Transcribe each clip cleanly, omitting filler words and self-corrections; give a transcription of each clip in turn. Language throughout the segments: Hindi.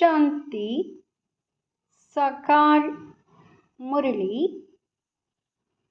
शांति साकार मुरली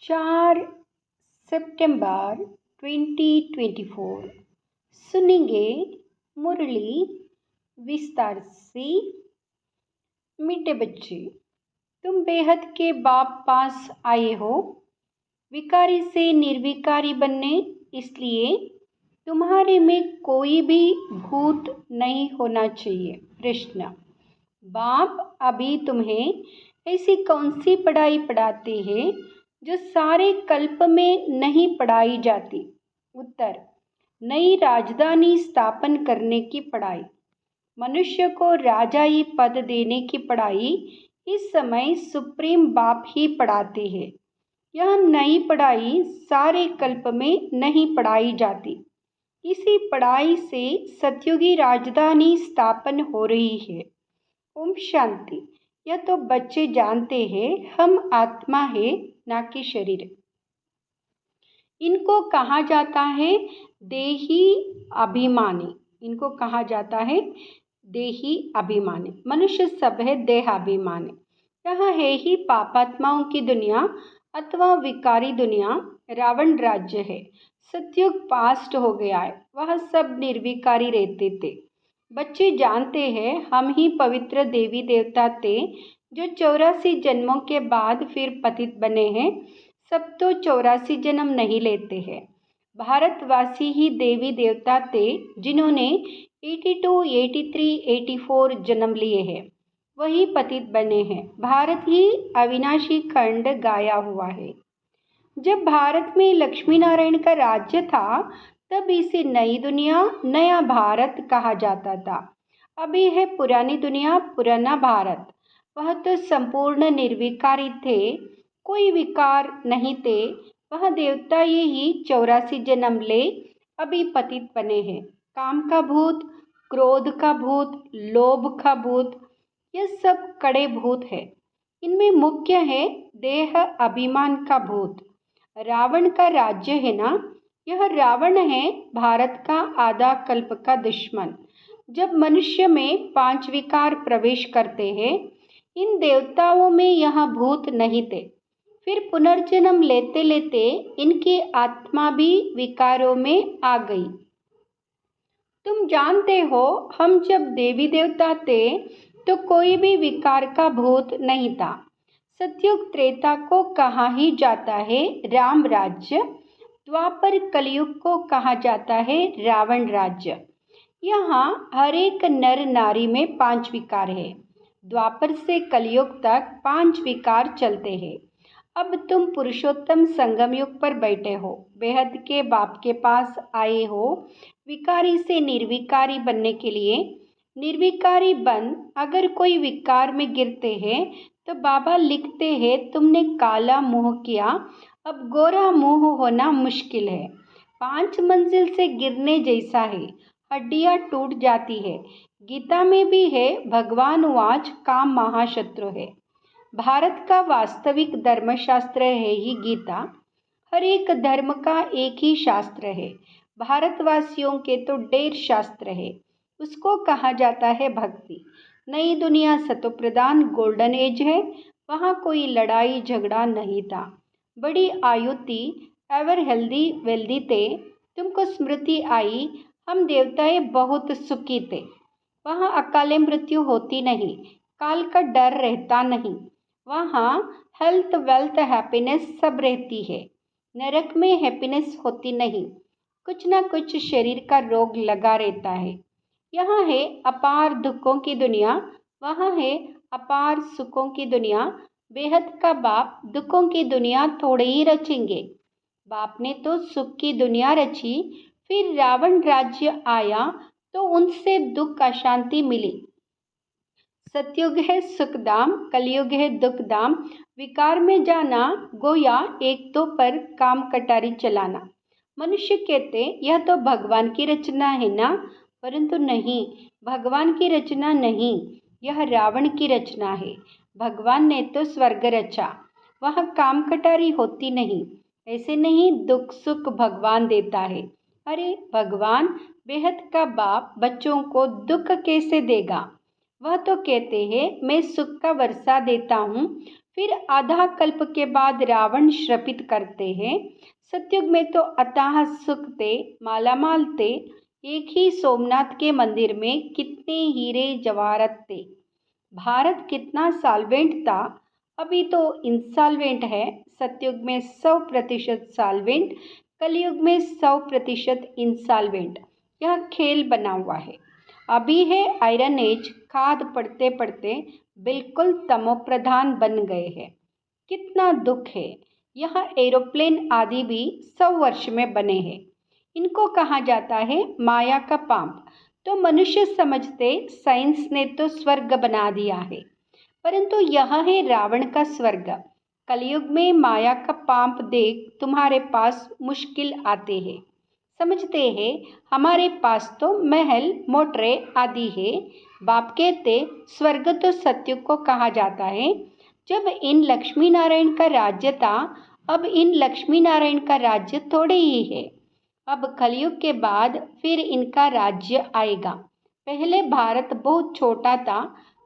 4 सितंबर 2024। सुनेंगे मुरली विस्तार से। मीठे बच्चे, तुम बेहद के बाप पास आए हो विकारी से निर्विकारी बनने, इसलिए तुम्हारे में कोई भी भूत नहीं होना चाहिए। प्रश्न: बाप अभी तुम्हें ऐसी कौन सी पढ़ाई पढ़ाते हैं जो सारे कल्प में नहीं पढ़ाई जाती? उत्तर: नई राजधानी स्थापन करने की पढ़ाई। मनुष्य को राजाई पद देने की पढ़ाई इस समय सुप्रीम बाप ही पढ़ाते हैं। यह नई पढ़ाई सारे कल्प में नहीं पढ़ाई जाती। इसी पढ़ाई से सतयुगी राजधानी स्थापन हो रही है। ओम शांति। यह तो बच्चे जानते हैं हम आत्मा है, ना कि शरीर। इनको कहा जाता है देही अभिमानी। इनको कहा जाता है देही अभिमानी। मनुष्य सब है देहाभिमानी। यह है ही पापात्माओं की दुनिया अथवा विकारी दुनिया। रावण राज्य है। सतयुग पास्ट हो गया है, वह सब निर्विकारी रहते थे। बच्चे जानते हैं हम ही पवित्र देवी देवता थे जो 84 जन्मों के बाद फिर पतित बने हैं। सब तो 84 जन्म नहीं लेते हैं। भारतवासी ही देवी देवता थे जिन्होंने 82, 83, 84 जन्म लिए हैं, वही पतित बने हैं। भारत ही अविनाशी खंड गाया हुआ है। जब भारत में लक्ष्मी नारायण का राज्य था तब इसे नई दुनिया, नया भारत कहा जाता था। अभी है पुरानी दुनिया, पुराना भारत। वह तो संपूर्ण निर्विकारी थे, कोई विकार नहीं थे। वह देवता ये ही 84 जन्म ले अभी पतित बने हैं। काम का भूत, क्रोध का भूत, लोभ का भूत, यह सब कड़े भूत है। इनमें मुख्य है देह अभिमान का भूत। रावण का राज्य है ना, यह रावण है भारत का आधा कल्प का दुश्मन। जब मनुष्य में 5 विकार प्रवेश करते हैं, इन देवताओं में यह भूत नहीं थे। फिर पुनर्जन्म लेते लेते इनकी आत्मा भी विकारों में आ गई। तुम जानते हो हम जब देवी देवता थे तो कोई भी विकार का भूत नहीं था। सतयुग त्रेता को कहा ही जाता है राम राज्य, द्वापर कलयुग को कहा जाता है रावण राज्य। यहाँ हर एक नर नारी में 5 विकार है। द्वापर से कलयुग तक 5 विकार चलते हैं। अब तुम पुरुषोत्तम संगम युग पर बैठे हो, बेहद के बाप के पास आए हो विकारी से निर्विकारी बनने के लिए। निर्विकारी बन अगर कोई विकार में गिरते हैं तो बाबा लिखते हैं तुमने काला मुंह किया, अब गोरा मुंह होना मुश्किल है। 5 मंजिल से गिरने जैसा है, हड्डियां टूट जाती है। गीता में भी है भगवान वाच काम महाशत्रु है। भारत का वास्तविक धर्मशास्त्र है ही गीता। हर एक धर्म का एक ही शास्त्र है। भारतवासियों के तो 1.5 शास्त्र है। उसको कहा जाता है भक्ति। नई दुनिया सतोप्रधान गोल्डन एज है, वहाँ कोई लड़ाई झगड़ा नहीं था। बड़ी आयु थी, एवर हेल्दी वेल्दी थे। तुमको स्मृति आई हम देवताएं बहुत सुखी थे। वहाँ अकाले मृत्यु होती नहीं, काल का डर रहता नहीं। वहाँ हेल्थ वेल्थ हैप्पीनेस सब रहती है। नरक में हैप्पीनेस होती नहीं, कुछ ना कुछ शरीर का रोग लगा रहता है। यहाँ है अपार दुखों की दुनिया, वहाँ है अपार सुखों की दुनिया। बेहद का बाप दुखों की दुनिया थोड़े ही रचेंगे। बाप ने तो सुख की दुनिया रची, फिर रावण राज्य आया तो उनसे दुख अशांति मिली। सतयुग है सुखधाम, कलयुग है दुखधाम। विकार में जाना गोया एक दो पर काम कटारी चलाना। मनुष्य कहते यह तो भगवान की रचना है ना, परंतु नहीं, भगवान की रचना नहीं, यह रावण की रचना है। भगवान ने तो स्वर्ग रचा, वहाँ काम कटारी होती नहीं। ऐसे नहीं दुख सुख भगवान देता है। अरे भगवान बेहद का बाप बच्चों को दुख कैसे देगा? वह तो कहते हैं मैं सुख का वर्षा देता हूँ, फिर आधा कल्प के बाद रावण श्रापित करते हैं। सतयुग में तो अथाह सुख थे, मालामाल थे। एक ही सोमनाथ के मंदिर में कितने हीरे जवाहरात थे। भारत कितना सॉल्वेंट था, अभी तो इंसॉल्वेंट है। सतयुग में 100% सॉल्वेंट, कलयुग में 100% इंसॉल्वेंट। यह खेल बना हुआ है। अभी है आयरन एज, खाद पढ़ते पढ़ते बिल्कुल तमोप्रधान बन गए हैं। कितना दुख है। यह एरोप्लेन आदि भी 100 वर्ष में बने हैं। इनको कहा जाता है माया का पांप। तो मनुष्य समझते साइंस ने तो स्वर्ग बना दिया है, परंतु यह है रावण का स्वर्ग। कलयुग में माया का पांप देख तुम्हारे पास मुश्किल आते हैं। समझते हैं हमारे पास तो महल मोटरें आदि है। बाप कहते स्वर्ग तो सतयुग को कहा जाता है, जब इन लक्ष्मी नारायण का राज्य था। अब इन लक्ष्मी नारायण का राज्य थोड़े ही है। अब कलयुग के बाद फिर इनका राज्य आएगा। पहले भारत बहुत छोटा था।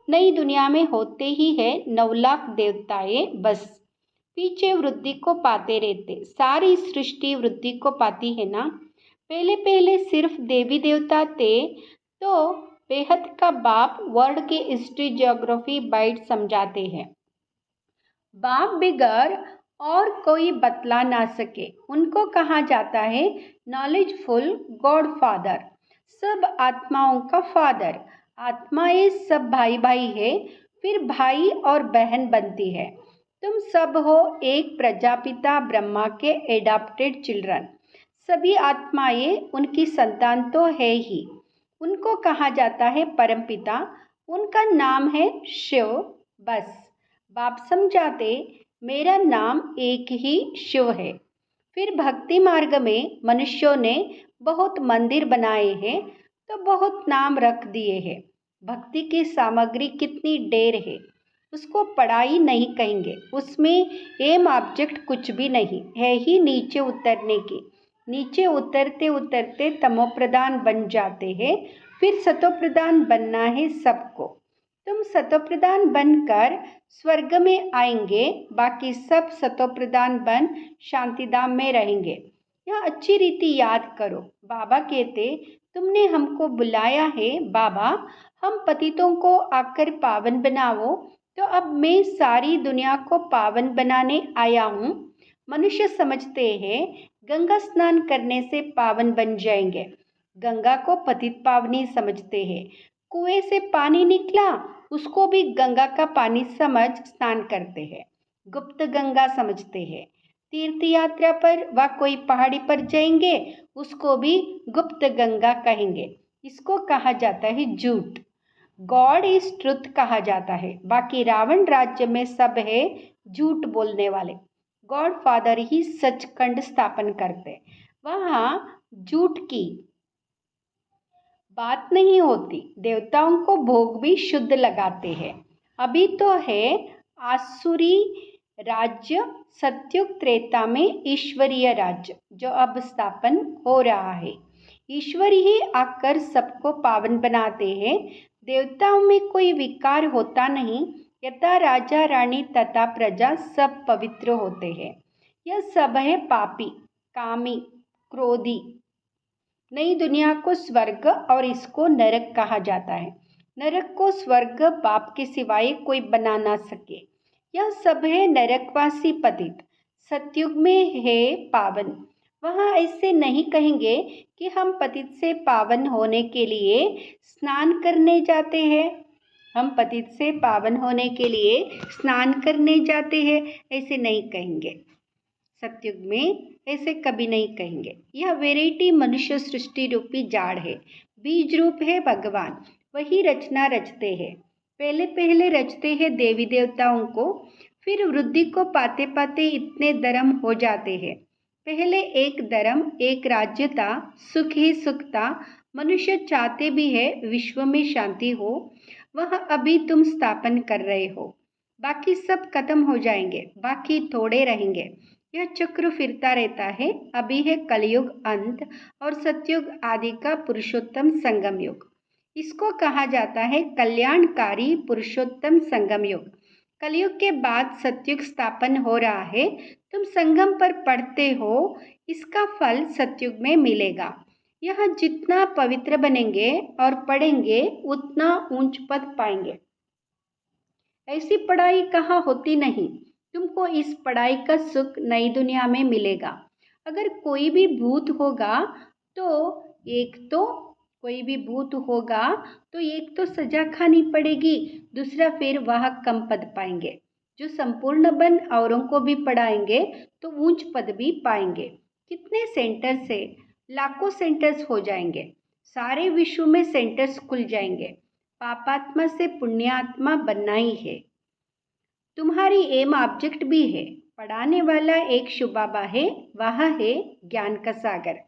नई दुनिया में होते ही है 9 लाख देवताएं बस। पीछे वृद्धि को पाते रहते, सारी सृष्टि वृद्धि को पाती है ना। पहले पहले सिर्फ देवी देवता थे, तो बेहद का बाप वर्ल्ड के हिस्ट्री ज्योग्राफी बाइट समझाते हैं। बाप बिगर और कोई बतला ना सके, उनको कहा जाता है नॉलेजफुल गॉड फादर, सब आत्माओं का फादर। आत्माएं सब भाई भाई है, फिर भाई और बहन बनती है। तुम सब हो एक प्रजापिता ब्रह्मा के एडॉप्टेड चिल्ड्रन। सभी आत्माएं उनकी संतान तो है ही। उनको कहा जाता है परमपिता, उनका नाम है शिव। बस बाप समझाते मेरा नाम एक ही शिव है। फिर भक्ति मार्ग में मनुष्यों ने बहुत मंदिर बनाए हैं, तो बहुत नाम रख दिए हैं। भक्ति की सामग्री कितनी ढेर है, उसको पढ़ाई नहीं कहेंगे। उसमें एम ऑब्जेक्ट कुछ भी नहीं है ही नीचे उतरने की। नीचे उतरते उतरते तमोप्रधान बन जाते हैं, फिर सतोप्रधान बनना है सबको। तुम सतोप्रधान बनकर स्वर्ग में आएंगे, बाकी सब सतोप्रधान बन शांतिधाम में रहेंगे। यह अच्छी रीति याद करो। बाबा कहते तुमने हमको बुलाया है बाबा, हम पतितों को आकर पावन बनाओ। तो अब मैं सारी दुनिया को पावन बनाने आया हूँ। मनुष्य समझते हैं गंगा स्नान करने से पावन बन जाएंगे। गंगा को पतित पावनी समझते हैं। कुएं से पानी निकला, उसको भी गंगा का पानी समझ स्नान करते हैं। गुप्त गंगा समझते हैं। तीर्थ यात्रा पर व कोई पहाड़ी पर जाएंगे, उसको भी गुप्त गंगा कहेंगे। इसको कहा जाता है झूठ। गॉड इज ट्रुथ कहा जाता है। बाकी रावण राज्य में सब है झूठ बोलने वाले। गॉड फादर ही सचखंड स्थापन करते, वहाँ झूठ की बात नहीं होती। देवताओं को भोग भी शुद्ध लगाते हैं। अभी तो है आसुरी राज्य, सत्युग त्रेता में ईश्वरीय राज्य जो अब स्थापन हो रहा है। ईश्वर ही आकर सबको पावन बनाते हैं। देवताओं में कोई विकार होता नहीं। यथा राजा रानी तथा प्रजा सब पवित्र होते हैं। यह सब है पापी, कामी, क्रोधी। नई दुनिया को स्वर्ग और इसको नरक कहा जाता है। नरक को स्वर्ग बाप के सिवाय कोई बना ना सके। यह सब है नरकवासी पतित। सतयुग में है पावन। वहाँ ऐसे नहीं कहेंगे कि हम पतित से पावन होने के लिए स्नान करने जाते हैं। हम पतित से पावन होने के लिए स्नान करने जाते हैं, ऐसे नहीं कहेंगे। सतयुग में ऐसे कभी नहीं कहेंगे। यह वेराइटी मनुष्य सृष्टि रूपी जाड़ है। बीज रूप है भगवान, वही रचना रचते हैं। पहले पहले रचते हैं देवी देवताओं को, फिर वृद्धि को पाते पाते इतने धर्म हो जाते हैं। पहले एक धर्म एक राज्य था, सुख ही सुख था। मनुष्य चाहते भी है विश्व में शांति हो, वह अभी तुम स्थापन कर रहे हो। बाकी सब खत्म हो जाएंगे, बाकी थोड़े रहेंगे। यह चक्र फिरता रहता है। अभी है कलयुग अंत और सतयुग आदि का पुरुषोत्तम संगम युग। इसको कहा जाता है कल्याणकारी पुरुषोत्तम संगम युग। कलयुग के बाद सतयुग स्थापन हो रहा है। तुम संगम पर पढ़ते हो, इसका फल सतयुग में मिलेगा। यहाँ जितना पवित्र बनेंगे और पढ़ेंगे उतना ऊंच पद पाएंगे। ऐसी पढ़ाई कहाँ होती नहीं। तुमको इस पढ़ाई का सुख नई दुनिया में मिलेगा। अगर कोई भी भूत होगा तो एक तो सजा खानी पड़ेगी, दूसरा फिर वह कम पद पाएंगे। जो संपूर्ण बन औरों को भी पढ़ाएंगे तो ऊंच पद भी पाएंगे। कितने सेंटर से लाखों सेंटर्स हो जाएंगे। सारे विश्व में सेंटर्स खुल जाएंगे। पापात्मा से पुण्यात्मा बनना ही है। तुम्हारी एम ऑब्जेक्ट भी है। पढ़ाने वाला एक शिव बाबा है, वह है ज्ञान का सागर,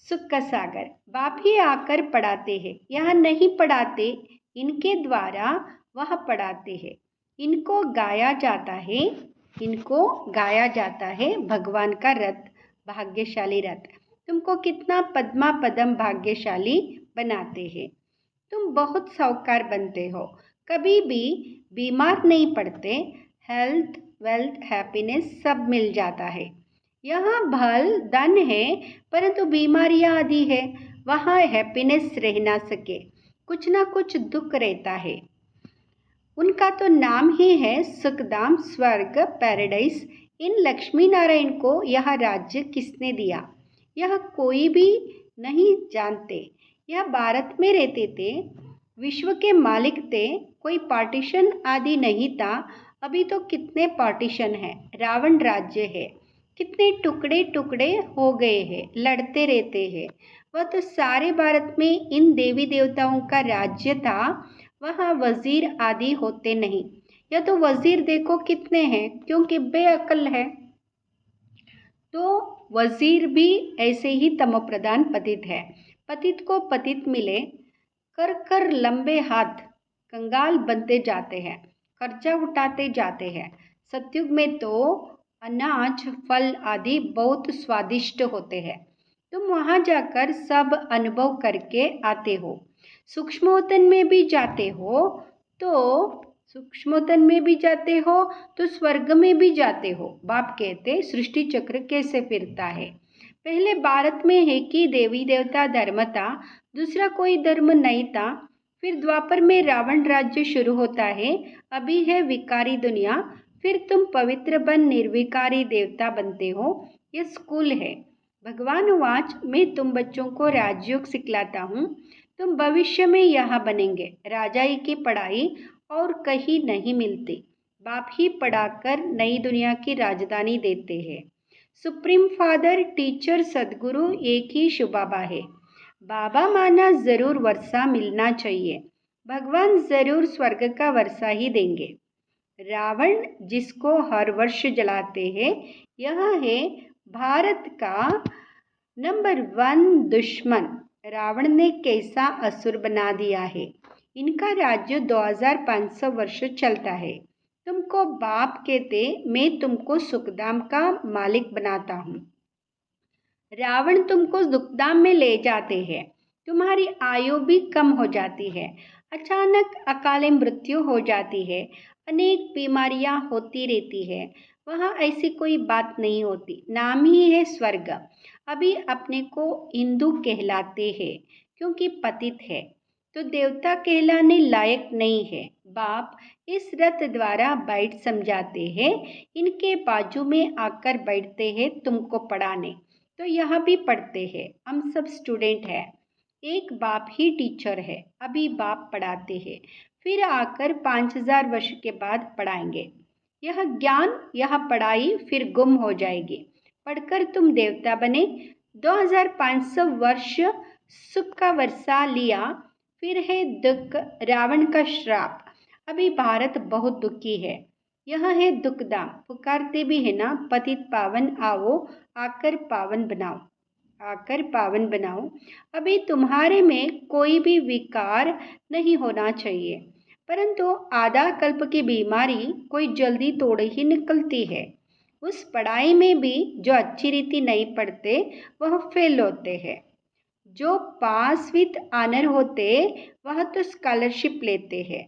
सुख का सागर। बाप ही आकर पढ़ाते हैं, यहाँ नहीं पढ़ाते, इनके द्वारा वह पढ़ाते हैं। इनको गाया जाता है भगवान का रथ, भाग्यशाली रथ। तुमको कितना पद्मा पदम भाग्यशाली बनाते हैं। तुम बहुत साहूकार बनते हो, कभी भी बीमार नहीं पड़ते। हेल्थ, वेल्थ, हैप्पीनेस सब मिल जाता है। यहाँ भल धन है परंतु बीमारियाँ आदि है, वहाँ हैप्पीनेस रह ना सके, कुछ ना कुछ दुख रहता है। उनका तो नाम ही है सुखधाम, स्वर्ग, पैराडाइज। इन लक्ष्मी नारायण को यह राज्य किसने दिया, यह कोई भी नहीं जानते। यह भारत में रहते थे, विश्व के मालिक थे, कोई पार्टीशन आदि नहीं था। अभी तो कितने पार्टीशन है, रावण राज्य है, कितने टुकड़े टुकड़े हो गए हैं, लड़ते रहते हैं। वह तो सारे भारत में इन देवी देवताओं का राज्य था, वहाँ वजीर आदि होते नहीं। या तो वजीर देखो कितने हैं, क्योंकि बेअक्ल है। तो वजीर भी ऐसे ही तमोप्रधान पतित है। पतित को पतित मिले, कर कर लंबे हाथ कंगाल बनते जाते हैं, कर्जा उठाते जाते हैं। सतयुग में तो अनाज, फल आदि बहुत स्वादिष्ट होते हैं। तुम वहाँ जाकर सब अनुभव करके आते हो। सूक्ष्मोतन में भी जाते हो तो स्वर्ग में भी जाते हो। बाप कहते सृष्टि चक्र कैसे फिरता है। पहले भारत में है कि देवी देवता धर्म था, दूसरा कोई धर्म नहीं था। फिर द्वापर में रावण राज्य शुरू होता है, अभी है विकारी दुनिया। फिर तुम पवित्र बन निर्विकारी देवता बनते हो। ये स्कूल है। भगवान वाच, मैं तुम बच्चों को राजयोग सिखलाता हूँ। तुम भविष्य में यहाँ बनेंगे। राजाई की पढ़ाई और कहीं नहीं मिलती। बाप ही पढ़ाकर नई दुनिया की राजधानी देते हैं। सुप्रीम फादर, टीचर, सदगुरु एक ही शिव बाबा है। बाबा माना जरूर वर्षा मिलना चाहिए। भगवान जरूर स्वर्ग का वर्षा ही देंगे। रावण जिसको हर वर्ष जलाते हैं, यह है भारत का नंबर 1 दुश्मन। रावण ने कैसा असुर बना दिया है। इनका राज्य 2500 वर्ष चलता है। तुमको बाप कहते, मैं तुमको सुखधाम का मालिक बनाता हूँ। रावण तुमको दुखधाम में ले जाते हैं। तुम्हारी आयु भी कम हो जाती है, अचानक अकाले मृत्यु हो जाती है, अनेक बीमारियां होती रहती है। वहाँ ऐसी कोई बात नहीं होती, नाम ही है स्वर्ग। अभी अपने को हिंदू कहलाते हैं क्योंकि पतित है, तो देवता कहलाने लायक नहीं है। बाप इस रथ द्वारा बैठ समझाते हैं, इनके बाजू में आकर बैठते हैं तुमको पढ़ाने। तो यहाँ भी पढ़ते हैं, हम सब स्टूडेंट हैं। एक बाप ही टीचर है। अभी बाप पढ़ाते हैं, फिर आकर 5000 वर्ष के बाद पढ़ाएंगे। यह ज्ञान, यह पढ़ाई फिर गुम हो जाएगी। पढ़कर तुम देवता बने। 2500 वर्ष सुख का वर्षा लिया, फिर है दुख, रावण का श्राप। अभी भारत बहुत दुखी है। यह है दुखधाम। पुकारते भी है ना, पतित पावन आओ, आकर पावन बनाओ। अभी तुम्हारे में कोई भी विकार नहीं होना चाहिए, परंतु आधा कल्प की बीमारी कोई जल्दी तोड़े ही निकलती है। उस पढ़ाई में भी जो अच्छी रीति नहीं पढ़ते वह फेल होते हैं। जो पास विथ ऑनर होते वह तो स्कॉलरशिप लेते हैं।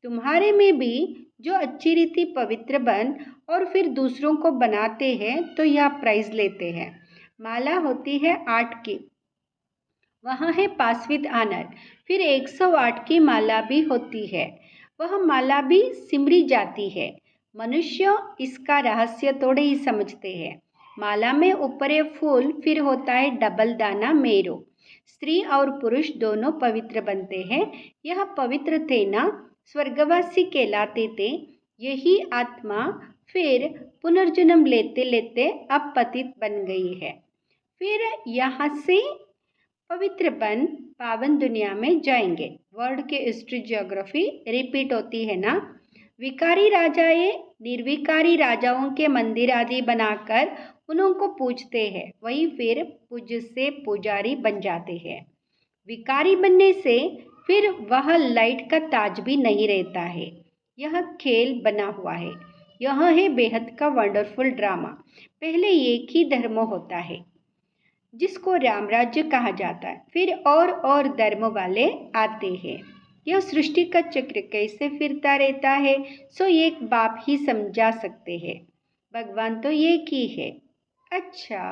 तुम्हारे में भी जो अच्छी रीति पवित्र बन और फिर दूसरों को बनाते हैं तो यह प्राइज लेते हैं। माला होती है 8 की, वहाँ है पास विद ऑनर। फिर 108 की माला भी होती है, वह माला भी सिमरी जाती है। मनुष्य इसका रहस्य थोड़े ही समझते हैं। माला में ऊपर एक फूल, फिर होता है डबल दाना मेरो। स्त्री और पुरुष दोनों पवित्र बनते हैं। यह पवित्र थे ना, स्वर्गवासी कहलाते थे। यही आत्मा फिर पुनर्जन्म लेते लेते अब पतित बन गई है। फिर यहाँ से पवित्र बन पावन दुनिया में जाएंगे। वर्ड के हिस्ट्री ज्योग्राफी रिपीट होती है ना। विकारी राजाएं निर्विकारी राजाओं के मंदिर आदि बनाकर उनको पूजते हैं, वही फिर पूज्य से पुजारी बन जाते हैं। विकारी बनने से फिर वह लाइट का ताज भी नहीं रहता है। यह खेल बना हुआ है। यह है बेहद का वंडरफुल ड्रामा। पहले एक ही धर्म होता है जिसको राम राज्य कहा जाता है, फिर और धर्म वाले आते हैं। यह सृष्टि का चक्र कैसे फिरता रहता है सो एक बाप ही समझा सकते हैं। भगवान तो एक ही है। अच्छा,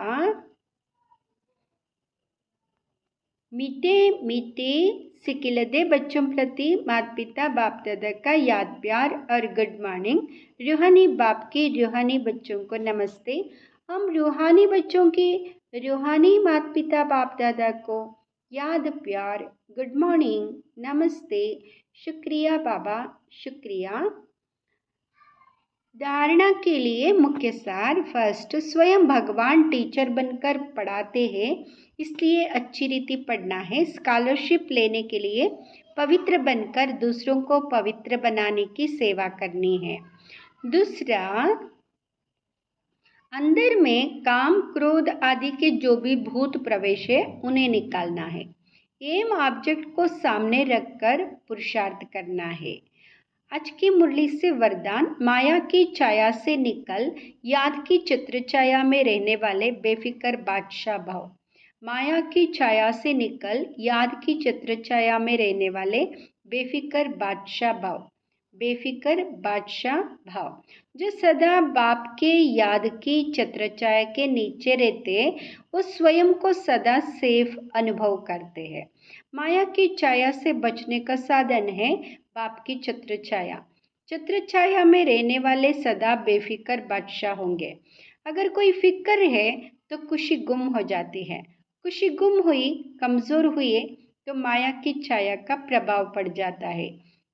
मीठे मीठे सिकिलदे बच्चों प्रति माता पिता बाप दादा का याद प्यार और गुड मॉर्निंग। रूहानी बाप के रूहानी बच्चों को नमस्ते। हम रूहानी बच्चों की रूहानी माता पिता बाप दादा को याद प्यार गुड मॉर्निंग नमस्ते। शुक्रिया बाबा, शुक्रिया। धारणा के लिए मुख्य सार। फर्स्ट, स्वयं भगवान टीचर बनकर पढ़ाते हैं, इसलिए अच्छी रीति पढ़ना है। स्कॉलरशिप लेने के लिए पवित्र बनकर दूसरों को पवित्र बनाने की सेवा करनी है। दूसरा, अंदर में काम क्रोध आदि के जो भी भूत प्रवेश है उन्हें निकालना है। एम ऑब्जेक्ट को सामने रखकर पुरुषार्थ करना है। आज की मुरली से वरदान। माया की छाया से निकल याद की चित्र छाया में रहने वाले बेफिक्र बादशाह भाव। माया की छाया से निकल याद की चित्र छाया में रहने वाले बेफिक्र बादशाह भाव। बेफिक्र बादशाह भाव जो सदा बाप के याद की छत्र छाया के नीचे रहते, वो स्वयं को सदा सेफ अनुभव करते हैं। माया की छाया से बचने का साधन है बाप की छत्र छाया। छत्र छाया में रहने वाले सदा बेफिक्र बादशाह होंगे। अगर कोई फिक्र है तो खुशी गुम हो जाती है। खुशी गुम हुई, कमज़ोर हुए तो माया की छाया का प्रभाव पड़ जाता है,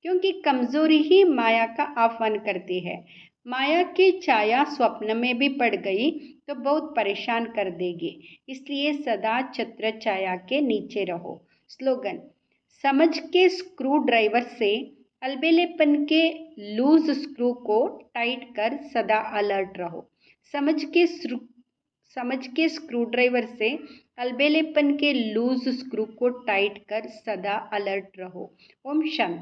क्योंकि कमज़ोरी ही माया का आह्वान करती है। माया की छाया स्वप्न में भी पड़ गई तो बहुत परेशान कर देगी, इसलिए सदा छत्र छाया के नीचे रहो। स्लोगन। समझ के स्क्रू ड्राइवर से अलबेलेपन के लूज स्क्रू को टाइट कर सदा अलर्ट रहो। समझ के स्क्रू ड्राइवर से अलबेलेपन के लूज स्क्रू को टाइट कर सदा अलर्ट रहो। ओम शांति।